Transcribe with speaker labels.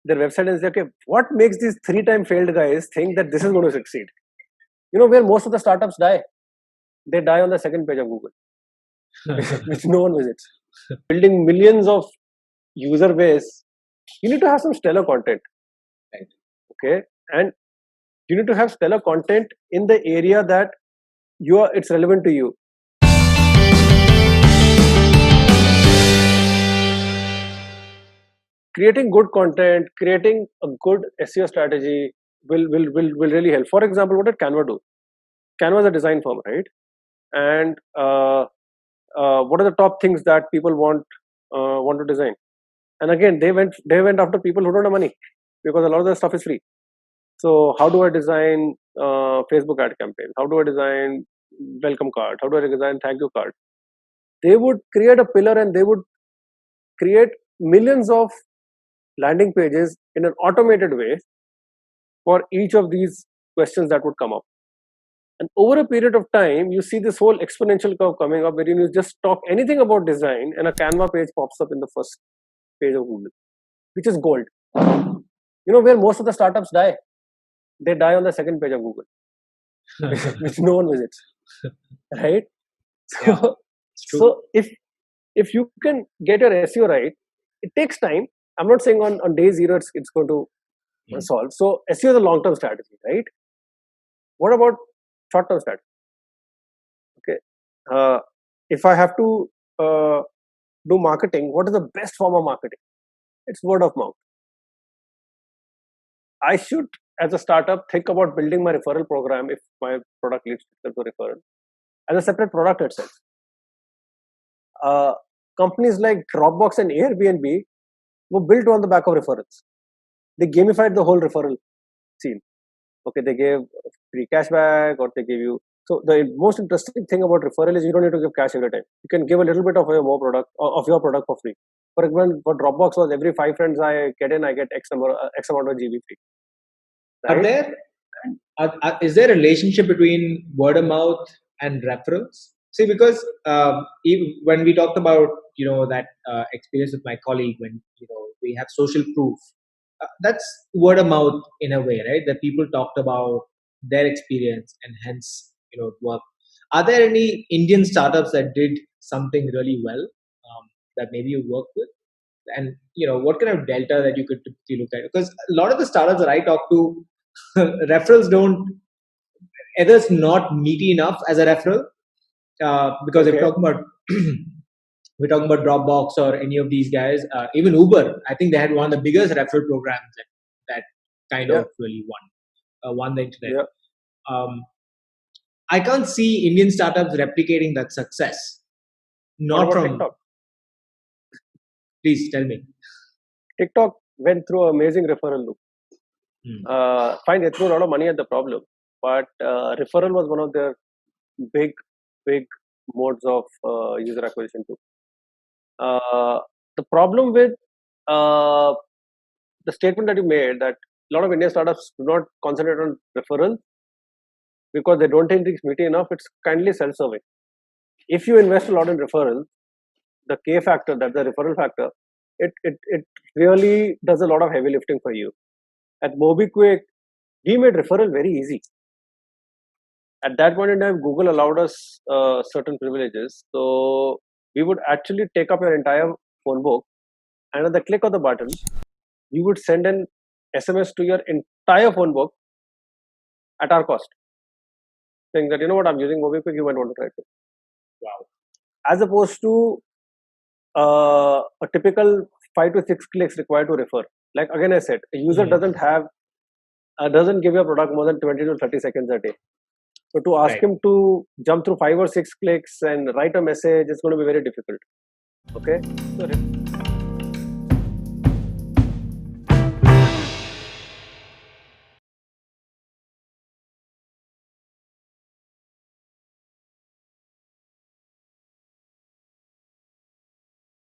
Speaker 1: their website and say, okay, what makes these 3-time failed guys think that this is going to succeed? You know where most of the startups die? They die on the second page of Google, which no one visits. Building millions of user base, you need to have some stellar content.
Speaker 2: Right.
Speaker 1: Okay, and you need to have stellar content in the area that it's relevant to you. Creating good content, creating a good SEO strategy will really help. For example, what did Canva do? Canva is a design firm, right? And what are the top things that people want to design? And again, they went after people who don't have money, because a lot of the stuff is free. So how do I design Facebook ad campaign? How do I design welcome card? How do I design thank you card? They would create a pillar and they would create millions of landing pages in an automated way for each of these questions that would come up. And over a period of time, you see this whole exponential curve coming up, where you just talk anything about design and a Canva page pops up in the first page of Google, which is gold. You know where most of the startups die? They die on the second page of Google, which no one visits, right? So, so if you can get your SEO right, it takes time. I'm not saying on day zero it's going to solve. So SEO is a long-term strategy, right? What about short-term strategy? Okay, if I have to do marketing, what is the best form of marketing? It's word of mouth. I should, as a startup, think about building my referral program if my product leads to referral as a separate product itself. Companies like Dropbox and Airbnb were built on the back of referrals. They gamified the whole referral scene. Okay, they gave free cashback, or they gave you. So the most interesting thing about referral is you don't need to give cash every time. You can give a little bit of your product for free. For example, for Dropbox was every 5 friends I get in, I get X amount of GB free.
Speaker 2: Right? Is there a relationship between word of mouth and referrals? See, because when we talked about that experience with my colleague, when we have social proof, that's word of mouth in a way, right? That people talked about their experience and hence it worked. Are there any Indian startups that did something really well that maybe you worked with? And what kind of delta that you could typically look at? Because a lot of the startups that I talk to, referrals don't, either it's not meaty enough as a referral, because if we're talking about Dropbox or any of these guys, even Uber, I think they had one of the biggest referral programs that kind of really won the internet. I can't see Indian startups replicating that success. Not from
Speaker 1: TikTok.
Speaker 2: Please tell me.
Speaker 1: TikTok went through an amazing referral loop. Fine, they threw a lot of money at the problem, but referral was one of their big modes of user acquisition too. The problem with the statement that you made, that a lot of Indian startups do not concentrate on referral because they don't think it's meaty enough, it's kindly self-serving. If you invest a lot in referral, the K factor, that's the referral factor, it really does a lot of heavy lifting for you. At Mobikwik, we made referral very easy. At that point in time, Google allowed us certain privileges. So we would actually take up your entire phone book, and at the click of the button, we would send an SMS to your entire phone book at our cost, saying that, I'm using Mobikwik, you might want to try it.
Speaker 2: Wow.
Speaker 1: As opposed to a typical 5 to 6 clicks required to refer. Like again, I said, a user doesn't give your product more than 20 to 30 seconds a day. So to ask him to jump through 5 or 6 clicks and write a message, it's going to be very difficult. Okay. So